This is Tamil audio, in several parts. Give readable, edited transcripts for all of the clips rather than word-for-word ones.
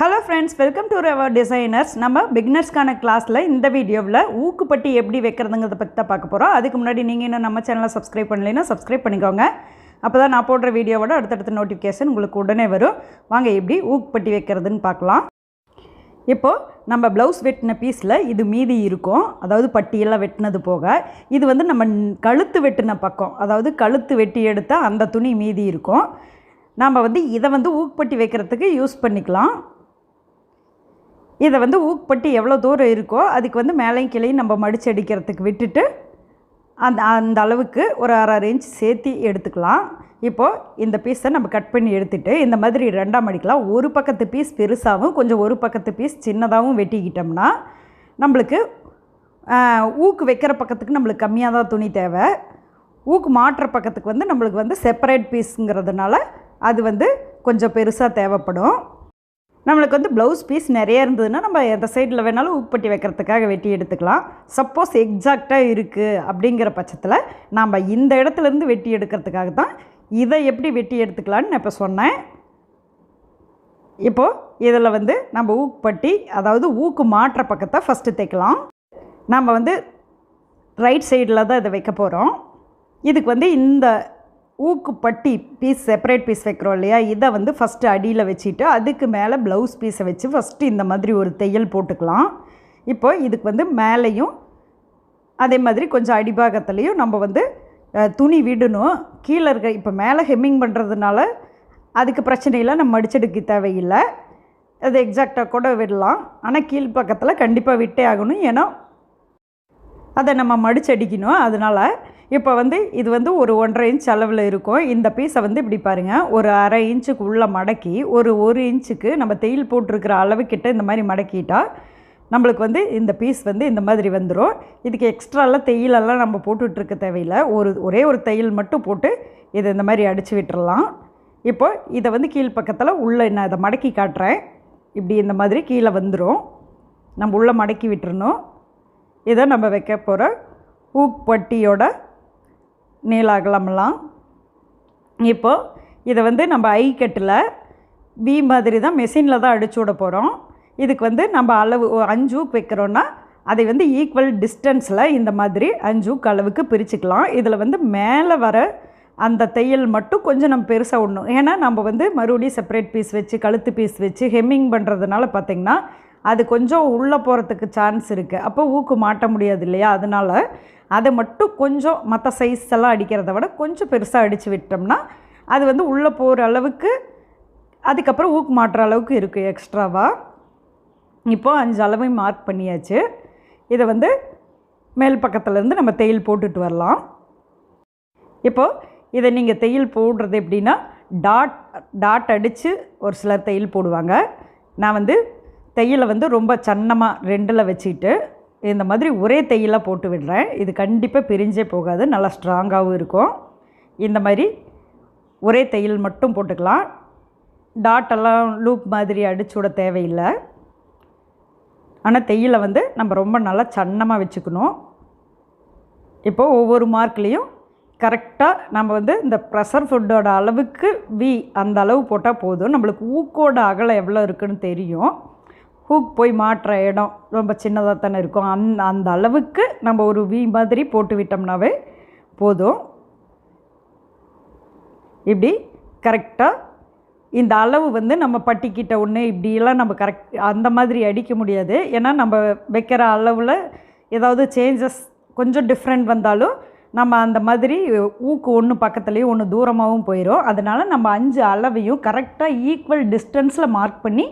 Hello friends, welcome to Reva Designers. நம்ம beginnersக்கான கிளாஸ்ல இந்த வீடியோவில் ஊக்குப்பட்டி எப்படி வைக்கிறதுங்கிறத பற்றி தான் பார்க்க போகிறோம். அதுக்கு முன்னாடி நீங்கள் இன்னும் நம்ம சேனலை சப்ஸ்கிரைப் பண்ணலைன்னா சப்ஸ்கிரைப் பண்ணிக்கோங்க. அப்போ தான் நான் போடுற வீடியோவோட அடுத்தடுத்த நோட்டிஃபிகேஷன் உங்களுக்கு உடனே வரும். வாங்க எப்படி ஊக்குப்பட்டி வைக்கிறதுன்னு பார்க்கலாம். இப்போது நம்ம ப்ளவுஸ் வெட்டின பீஸில் இது மீதி இருக்கும், அதாவது பட்டியெல்லாம் வெட்டினது போக. இது வந்து நம்ம கழுத்து வெட்டின பக்கம், அதாவது கழுத்து வெட்டி எடுத்தால் அந்த துணி மீதி இருக்கும். நாம் வந்து இதை வந்து ஊக்குப்பட்டி வைக்கிறதுக்கு யூஸ் பண்ணிக்கலாம். இதை வந்து ஊக்குப்பட்டி எவ்வளோ தூரம் இருக்கோ அதுக்கு வந்து மேலையும் கீழையும் நம்ம மடித்து அடிக்கிறதுக்கு விட்டுட்டு அந்த அளவுக்கு ஒரு 1/2 இன்ச் சேர்த்தி எடுத்துக்கலாம். இப்போது இந்த பீஸை நம்ம கட் பண்ணி எடுத்துகிட்டு இந்த மாதிரி ரெண்டாக மடிக்கலாம். ஒரு பக்கத்து பீஸ் பெருசாகவும் கொஞ்சம் ஒரு பக்கத்து பீஸ் சின்னதாகவும் வெட்டிக்கிட்டோம்னா நம்மளுக்கு ஊக்கு வைக்கிற பக்கத்துக்கு நம்மளுக்கு கம்மியாக தான் துணி தேவை. ஊக்கு மாட்டுற பக்கத்துக்கு வந்து நம்மளுக்கு வந்து செப்பரேட் பீஸுங்கிறதுனால அது வந்து கொஞ்சம் பெருசாக தேவைப்படும். நம்மளுக்கு வந்து ப்ளவுஸ் பீஸ் நிறைய இருந்ததுன்னா நம்ம எந்த சைடில் வேணாலும் ஊக்குப்பட்டி வைக்கிறதுக்காக வெட்டி எடுத்துக்கலாம். சப்போஸ் எக்ஸாக்டாக இருக்குது அப்படிங்கிற பட்சத்தில் நம்ம இந்த இடத்துலேருந்து வெட்டி எடுக்கிறதுக்காக தான் இதை எப்படி வெட்டி எடுத்துக்கலான்னு நான் இப்போ சொன்னேன். இப்போது இதில் வந்து நம்ம ஊக்குப்பட்டி, அதாவது ஊக்கு மாட்டுற பக்கத்தை ஃபஸ்ட்டு தைக்கலாம். நம்ம வந்து ரைட் சைடில் தான் இதை வைக்க போகிறோம். இதுக்கு வந்து இந்த ஊக்குப்பட்டி பீஸ் செப்பரேட் பீஸ் வைக்கிறோம் இல்லையா, இதை வந்து ஃபஸ்ட்டு அடியில் வச்சுட்டு அதுக்கு மேலே ப்ளவுஸ் பீஸை வச்சு ஃபஸ்ட்டு இந்த மாதிரி ஒரு தையல் போட்டுக்கலாம். இப்போ இதுக்கு வந்து மேலேயும் அதே மாதிரி கொஞ்சம் அடிபாகத்துலேயும் நம்ம வந்து துணி விடணும். கீழே இருக்க இப்போ மேலே ஹெம்மிங் பண்ணுறதுனால அதுக்கு பிரச்சனையில் நம்ம மடிச்செடுக்க தேவையில்லை, அது எக்ஸாக்டாக கூட விடலாம். ஆனால் கீழ் பக்கத்தில் கண்டிப்பாக விட்டே ஆகணும், ஏன்னா அதை நம்ம மடிச்சடிக்கணும். அதனால் இப்போ வந்து இது வந்து ஒரு 1.5 இன்ச் அளவில் இருக்கும். இந்த பீஸை வந்து இப்படி பாருங்கள், ஒரு 1/2 இன்ச்சுக்கு உள்ளே மடக்கி ஒரு இன்ச்சுக்கு நம்ம தையல் போட்டிருக்கிற அளவுக்கிட்ட இந்த மாதிரி மடக்கிட்டால் நம்மளுக்கு வந்து இந்த பீஸ் வந்து இந்த மாதிரி வந்துடும். இதுக்கு எக்ஸ்ட்ராலாம் தையலெல்லாம் நம்ம போட்டுட்ருக்க தேவையில்லை. ஒரே ஒரு தையல் மட்டும் போட்டு இதை இந்த மாதிரி அடித்து விட்டுறலாம். இப்போ இதை வந்து கீழ் பக்கத்தில் உள்ளே நான் இதை மடக்கி காட்டுறேன். இப்படி இந்த மாதிரி கீழே வந்துடும், நம்ம உள்ளே மடக்கி விட்டுறணும். இதை நம்ம வைக்க போகிற ஊக்குப்பட்டியோட நீள அகலமெல்லாம். இப்போது இதை வந்து நம்ம ஐக்கட்டில் வி மாதிரி தான் மெஷினில் தான் அடிச்சு விட போகிறோம். இதுக்கு வந்து நம்ம அளவு 5 ஊக்கு வைக்கிறோன்னா அதை வந்து ஈக்குவல் டிஸ்டன்ஸில் இந்த மாதிரி 5 ஊக்கு அளவுக்கு பிரிச்சுக்கலாம். இதில் வந்து மேலே வர அந்த தையல் மட்டும் கொஞ்சம் நம்ம பெருசாக விடணும். ஏன்னா நம்ம வந்து மறுபடியும் செப்பரேட் பீஸ் வச்சு கழுத்து பீஸ் வச்சு ஹெம்மிங் பண்ணுறதுனால பார்த்திங்கன்னா அது கொஞ்சம் உள்ளே போகிறதுக்கு சான்ஸ் இருக்குது. அப்போ ஊக்கு மாட்ட முடியாது இல்லையா, அதனால் அதை மட்டும் கொஞ்சம் மற்ற சைஸ் எல்லாம் அடிக்கிறத விட கொஞ்சம் பெருசாக அடித்து விட்டோம்னா அது வந்து உள்ளே போகிற அளவுக்கு, அதுக்கப்புறம் ஊக்கு மாட்டுற அளவுக்கு இருக்குது எக்ஸ்ட்ராவாக. இப்போது 5 அளவையும் மார்க் பண்ணியாச்சு. இதை வந்து மேல் பக்கத்துலேருந்து நம்ம தையல் போட்டுட்டு வரலாம். இப்போது இதை நீங்கள் தையல் போடுறது எப்படின்னா டாட் அடித்து ஒரு சிலர் தையல் போடுவாங்க. நான் வந்து தையலை வந்து ரொம்ப சன்னமாக 2ல் வச்சுக்கிட்டு இந்த மாதிரி ஒரே தையலாக போட்டு விடுறேன். இது கண்டிப்பாக பிரிஞ்சே போகாது, நல்லா ஸ்ட்ராங்காகவும் இருக்கும். இந்த மாதிரி ஒரே தையல் மட்டும் போட்டுக்கலாம். டாட்டெல்லாம் லூப் மாதிரி அடிச்சு விட தேவையில்லை. ஆனால் தையலை வந்து நம்ம ரொம்ப நல்லா சன்னமாக வச்சுக்கணும். இப்போது ஒவ்வொரு மார்க்லேயும் கரெக்டாக நம்ம வந்து இந்த ப்ரெஷர் ஃபுட்டோட அளவுக்கு அந்த அளவு போட்டால் போதும். நம்மளுக்கு ஊக்கோட அகலம் எவ்வளோ இருக்குதுன்னு தெரியும். ஹூக் போய் மாட்டுற இடம் ரொம்ப சின்னதாக தானே இருக்கும். அந்த அளவுக்கு நம்ம ஒரு மாதிரி போட்டு விட்டோம்னாவே போதும். இப்படி கரெக்டாக இந்த அளவு வந்து நம்ம பட்டிக்கிட்ட ஒன்று இப்படியெல்லாம் நம்ம கரெக்ட் அந்த மாதிரி அடிக்க முடியாது. ஏன்னா நம்ம வைக்கிற அளவில் ஏதாவது சேஞ்சஸ் கொஞ்சம் டிஃப்ரெண்ட் வந்தாலும் நம்ம அந்த மாதிரி ஊக்கு ஒன்று பக்கத்துலேயும் ஒன்று தூரமாகவும் போயிடும். அதனால் நம்ம 5 அளவையும் கரெக்டாக ஈக்குவல் டிஸ்டன்ஸில் மார்க் பண்ணி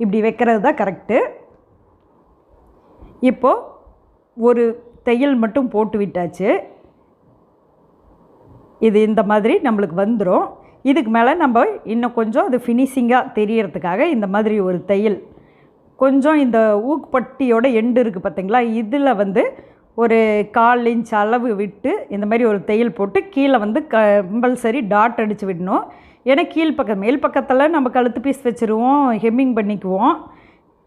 இப்படி வைக்கிறது தான் கரெக்டு. இப்போது ஒரு தையல் மட்டும் போட்டு விட்டாச்சு. இது இந்த மாதிரி நம்மளுக்கு வந்துடும். இதுக்கு மேலே நம்ம இன்னும் கொஞ்சம் அது ஃபினிஷிங்காக தெரியறதுக்காக இந்த மாதிரி ஒரு தையல் கொஞ்சம் இந்த ஊக்குப்பட்டியோட எண்டு இருக்குது பார்த்திங்களா, இதில் வந்து ஒரு 1/4 இன்ச் அளவு விட்டு இந்த மாதிரி ஒரு தையல் போட்டு கீழே வந்து கம்பல்சரி டாட் அடித்து விடணும். ஏன்னா மேல் பக்கத்தில் நம்ம கழுத்து பீஸ் வச்சுருவோம், ஹெம்மிங் பண்ணிக்குவோம்.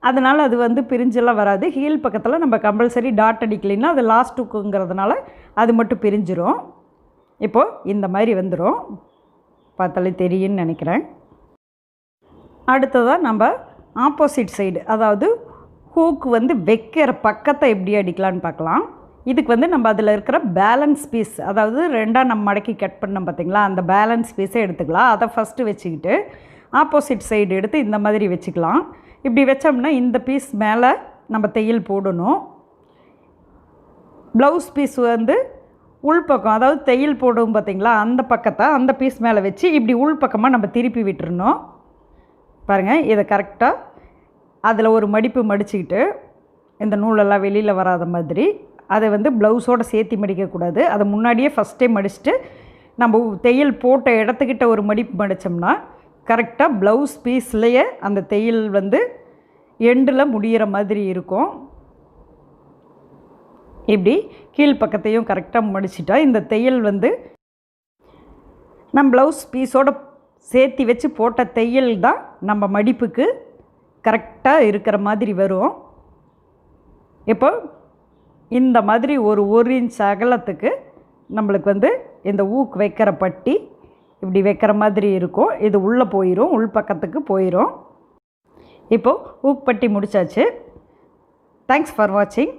அதனால் அது வந்து பிரிஞ்செல்லாம் வராது. கீழ் பக்கத்தில் நம்ம கம்பல்சரி டாட் அடிக்கலைன்னா அது லாஸ்ட் ஊக்குங்கிறதுனால அது மட்டும் பிரிஞ்சிரும். இப்போது இந்த மாதிரி வந்துடும், பார்த்தாலே தெரியும்னு நினைக்கிறேன். அடுத்ததாக நம்ம ஆப்போசிட் சைடு, அதாவது ஹூக் வந்து வைக்கிற பக்கத்தை எப்படி அடிக்கலான்னு பார்க்கலாம். இதுக்கு வந்து நம்ம அதில் இருக்கிற பேலன்ஸ் பீஸ், அதாவது ரெண்டாக நம்ம மடக்கி கட் பண்ணோம் பார்த்திங்களா, அந்த பேலன்ஸ் பீஸை எடுத்துக்கலாம். அதை ஃபஸ்ட்டு வச்சுக்கிட்டு ஆப்போசிட் சைடு எடுத்து இந்த மாதிரி வச்சுக்கலாம். இப்படி வச்சோம்னா இந்த பீஸ் மேலே நம்ம தையல் போடணும். ப்ளவுஸ் பீஸ் வந்து உள்பக்கம், அதாவது தையல் போடும் பார்த்திங்களா, அந்த பக்கத்தை அந்த பீஸ் மேலே வச்சு இப்படி உள்பக்கமாக நம்ம திருப்பி விட்டுறணும். பாருங்கள், இதை கரெக்டாக அதில் ஒரு மடிப்பு மடிச்சுக்கிட்டு இந்த நூலெல்லாம் வெளியில் வராத மாதிரி அதை வந்து ப்ளவுஸோடு சேர்த்து மடிக்கக்கூடாது. அதை முன்னாடியே ஃபஸ்ட்டே மடிச்சுட்டு நம்ம தையல் போட்ட இடத்துக்கிட்ட ஒரு மடிப்பு மடித்தோம்னா கரெக்டாக ப்ளவுஸ் பீஸ்லேயே அந்த தையல் வந்து எண்டில் முடிகிற மாதிரி இருக்கும். இப்படி கீழ்ப்பக்கத்தையும் கரெக்டாக மடிச்சிட்டா இந்த தையல் வந்து நம்ம ப்ளவுஸ் பீஸோடு சேர்த்து வச்சு போட்ட தையல் தான் நம்ம மடிப்புக்கு கரெக்டாக இருக்கிற மாதிரி வரும். இப்போ இந்த மாதிரி ஒரு இன்ச் அகலத்துக்கு நம்மளுக்கு வந்து இந்த ஊக்கு வைக்கிற பட்டி இப்படி வைக்கிற மாதிரி இருக்கும். இது உள்ளே போயிடும், உள் பக்கத்துக்கு போயிடும். இப்போது ஊக்கு பட்டி முடித்தாச்சு. தேங்க்ஸ் ஃபார் வாட்சிங்.